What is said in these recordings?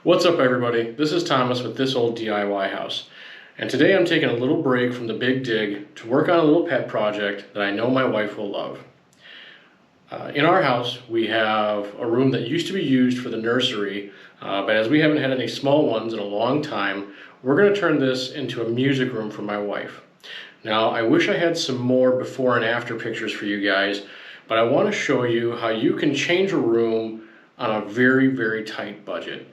What's up everybody? This is Thomas with This Old DIY House. And today I'm taking a little break from the big dig to work on a little pet project that I know my wife will love. In our house we have a room that used to be used for the nursery, but as we haven't had any small ones in a long time, we're going to turn this into a music room for my wife. Now I wish I had some more before and after pictures for you guys, but I want to show you how you can change a room on a very tight budget.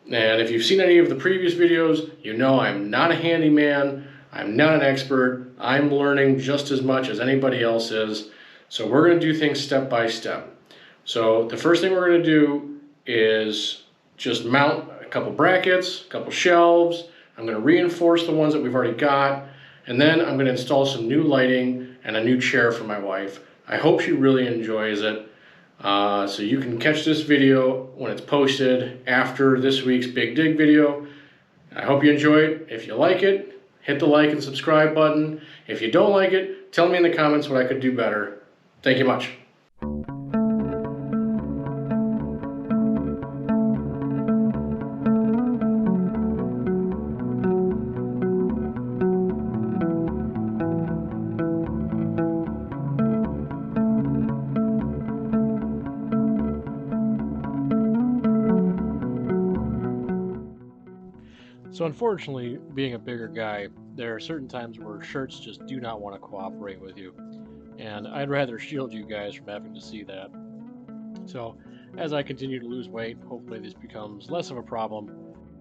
And if you've seen any of the previous videos, you know I'm not a handyman, I'm not an expert, I'm learning just as much as anybody else is. So we're going to do things step by step. So the first thing we're going to do is just mount a couple brackets, a couple shelves. I'm going to reinforce the ones that we've already got, and then I'm going to install some new lighting and a new chair for my wife. I hope she really enjoys it. So you can catch this video when it's posted after this week's Big Dig video. I hope you enjoy it. If you like it, hit the like and subscribe button. If you don't like it, tell me in the comments what I could do better. Thank you much. So unfortunately, being a bigger guy, there are certain times where shirts just do not want to cooperate with you. And I'd rather shield you guys from having to see that. So as I continue to lose weight, hopefully this becomes less of a problem.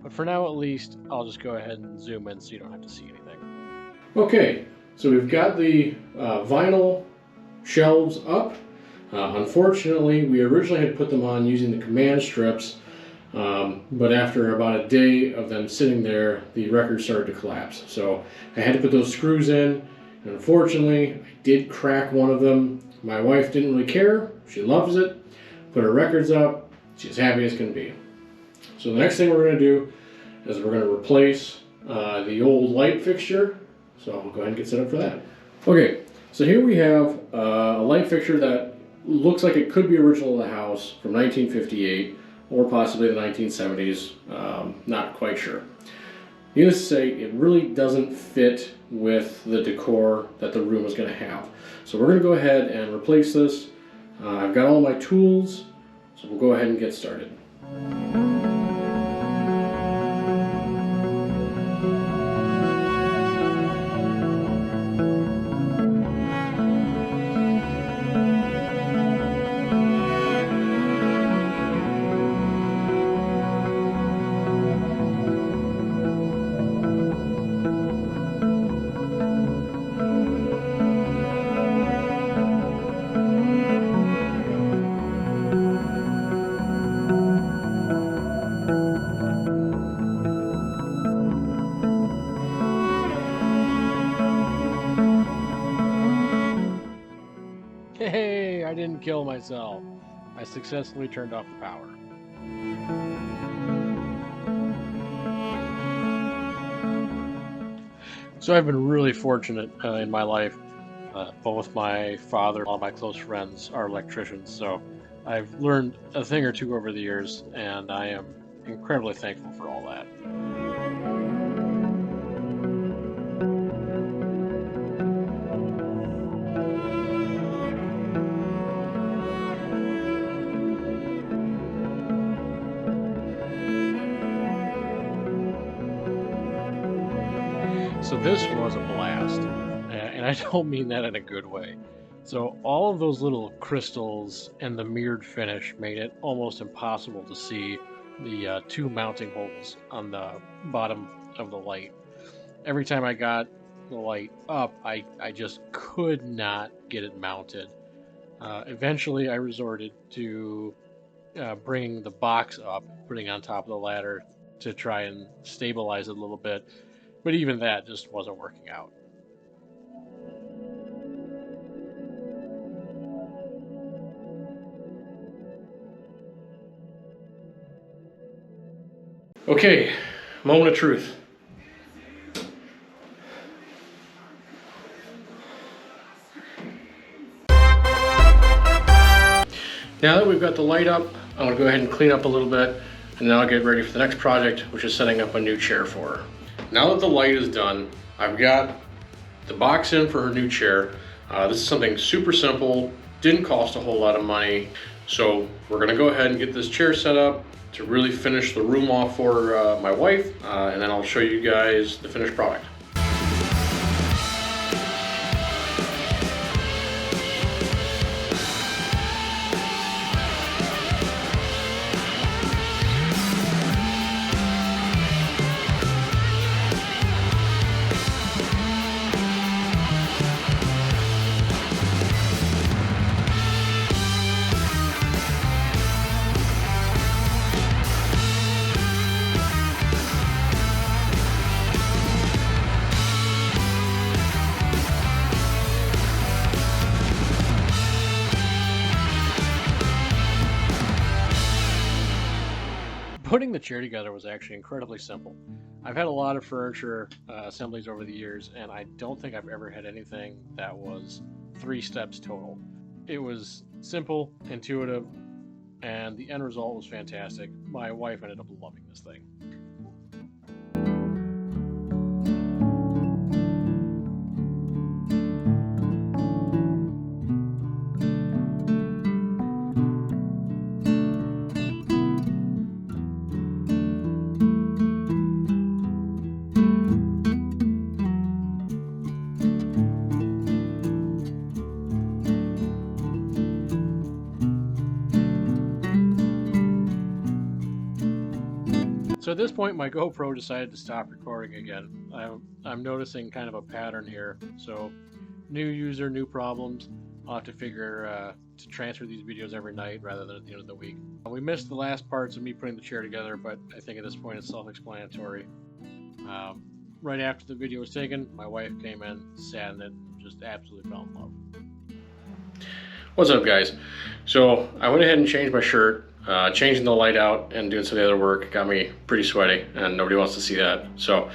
But for now at least, I'll just go ahead and zoom in so you don't have to see anything. Okay, so we've got the vinyl shelves up. Unfortunately, we originally had put them on using the command strips. But after about a day of them sitting there, the record started to collapse. So I had to put those screws in, and unfortunately, I did crack one of them. My wife didn't really care. She loves it. Put her records up. She's happy as can be. So the next thing we're going to do is we're going to replace the old light fixture. So I'll go ahead and get set up for that. Okay, so here we have a light fixture that looks like it could be original to the house from 1958. Or possibly the 1970s, not quite sure. Needless to say, it really doesn't fit with the decor that the room is going to have. So we're going to go ahead and replace this. I've got all my tools, so we'll go ahead and get started. Hey, I didn't kill myself. I successfully turned off the power. So I've been really fortunate in my life. Both my father and all my close friends are electricians, so I've learned a thing or two over the years, and I am incredibly thankful for all that. So this was a blast, and I don't mean that in a good way. So all of those little crystals and the mirrored finish made it almost impossible to see the two mounting holes on the bottom of the light. Every time I got the light up, I just could not get it mounted. Eventually I resorted to bringing the box up, putting it on top of the ladder to try and stabilize it a little bit. But even that just wasn't working out. Okay, moment of truth. Now that we've got the light up, I'm going to go ahead and clean up a little bit. and then I'll get ready for the next project, which is setting up a new chair for her. Now that the light is done, I've got the box in for her new chair. This is something super simple, didn't cost a whole lot of money. So we're gonna go ahead and get this chair set up to really finish the room off for my wife, and then I'll show you guys the finished product. Putting the chair together was actually incredibly simple. I've had a lot of furniture assemblies over the years, and I don't think I've ever had anything that was 3 steps total. It was simple, intuitive, and the end result was fantastic. My wife ended up loving this thing. So at this point, my GoPro decided to stop recording again. I'm noticing kind of a pattern here. So new user, new problems. I'll have to figure to transfer these videos every night rather than at the end of the week. We missed the last parts of me putting the chair together, but I think at this point it's self-explanatory. Right after the video was taken, my wife came in, sat in it, and just absolutely fell in love. What's up, guys? So I went ahead and changed my shirt. Changing the light out and doing some of the other work got me pretty sweaty, and nobody wants to see that. So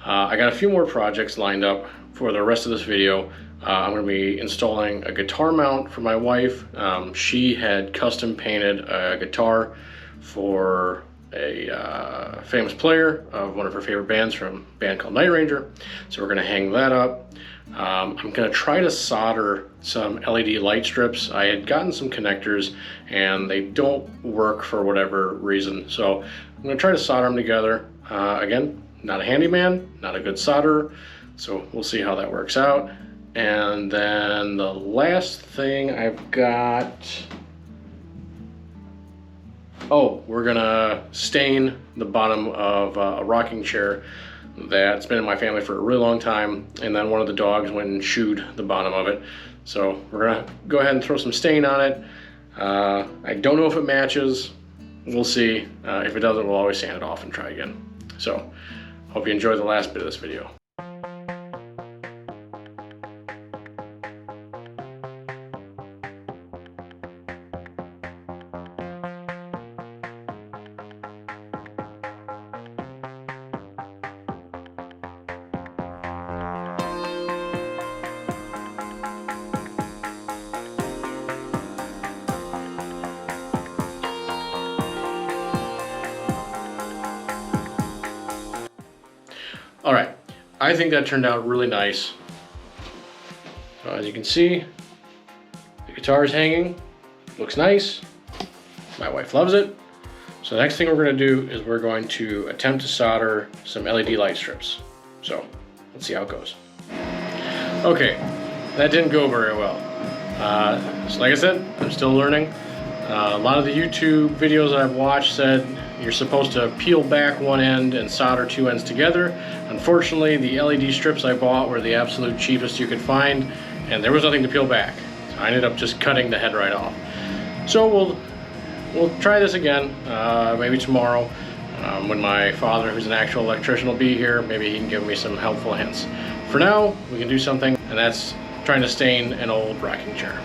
I got a few more projects lined up for the rest of this video. I'm going to be installing a guitar mount for my wife. She had custom painted a guitar for a famous player of one of her favorite bands, from a band called Night Ranger. So we're going to hang that up. I'm going to try to solder some LED light strips. I had gotten some connectors and they don't work for whatever reason. So I'm going to try to solder them together. Again, not a handyman, not a good solderer. So we'll see how that works out. And then the last thing I've got, we're going to stain the bottom of a rocking chair that's been in my family for a really long time, and then one of the dogs went and chewed the bottom of it. So we're gonna go ahead and throw some stain on it. I don't know if it matches. We'll see. If it doesn't, we'll always sand it off and try again. So hope you enjoyed the last bit of this video. All right, I think that turned out really nice. So as you can see, the guitar is hanging, looks nice. My wife loves it. So the next thing we're gonna do is we're going to attempt to solder some LED light strips. So let's see how it goes. Okay, that didn't go very well. So like I said, I'm still learning. A lot of the YouTube videos I've watched said you're supposed to peel back one end and solder 2 ends together. Unfortunately, the LED strips I bought were the absolute cheapest you could find, and there was nothing to peel back. So I ended up just cutting the head right off. So we'll try this again, maybe tomorrow, when my father, who's an actual electrician, will be here. Maybe he can give me some helpful hints. For now, we can do something, and that's trying to stain an old rocking chair.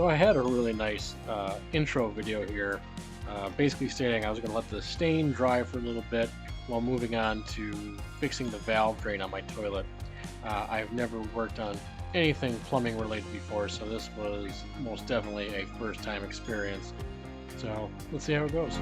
So I had a really nice intro video here, basically stating I was going to let the stain dry for a little bit while moving on to fixing the valve drain on my toilet. I've never worked on anything plumbing related before, so this was most definitely a first time experience. So let's see how it goes.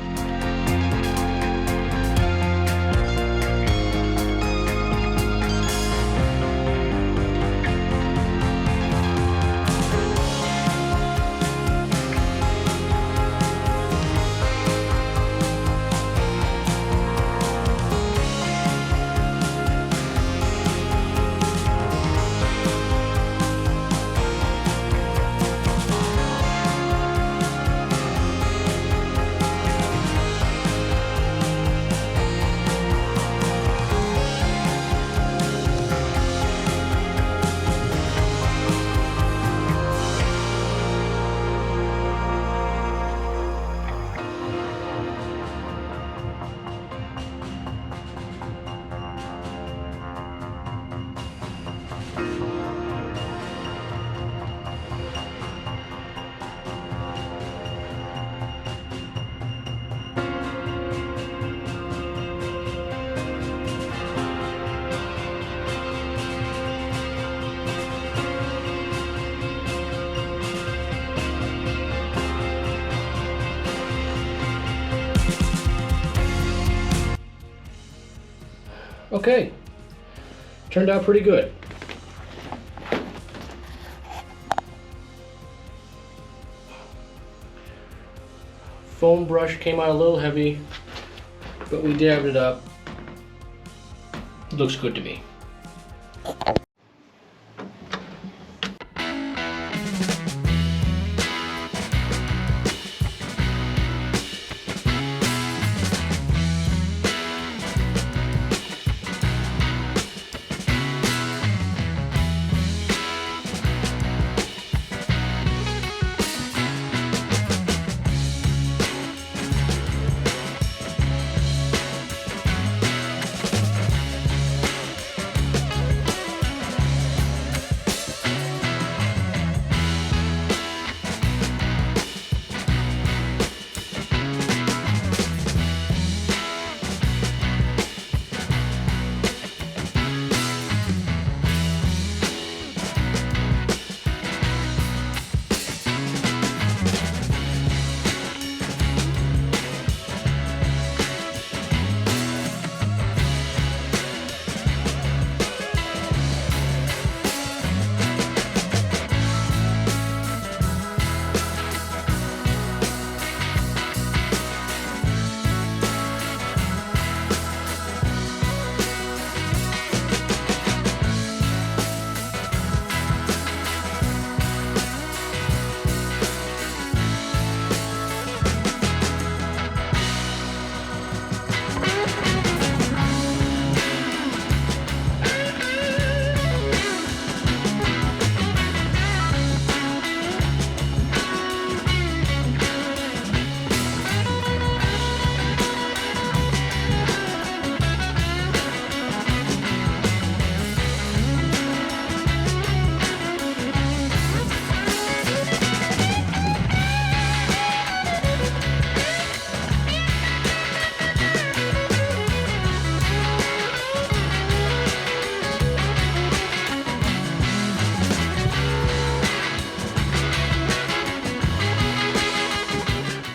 Okay, turned out pretty good. Foam brush came out a little heavy, but we dabbed it up. Looks good to me.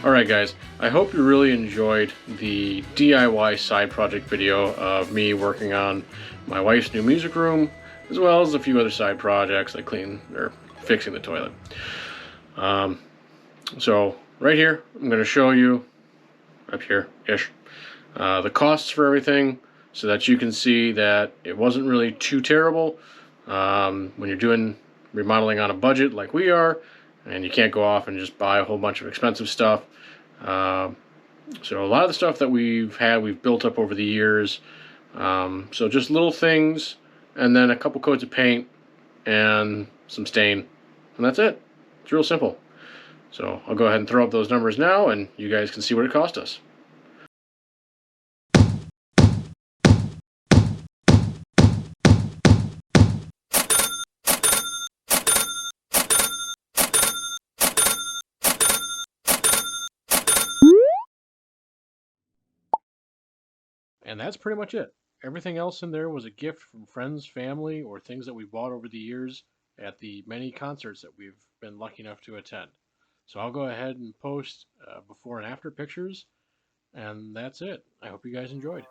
Alright guys, I hope you really enjoyed the DIY side project video of me working on my wife's new music room, as well as a few other side projects like cleaning or fixing the toilet. So right here, I'm going to show you, up here-ish, the costs for everything so that you can see that it wasn't really too terrible when you're doing remodeling on a budget like we are, and you can't go off and just buy a whole bunch of expensive stuff. So a lot of the stuff that we've built up over the years. So just little things, and then a couple coats of paint and some stain, and that's it. It's real simple. So I'll go ahead and throw up those numbers now, and you guys can see what it cost us. And that's pretty much it. Everything else in there was a gift from friends, family, or things that we bought over the years at the many concerts that we've been lucky enough to attend. So I'll go ahead and post before and after pictures, and that's it. I hope you guys enjoyed.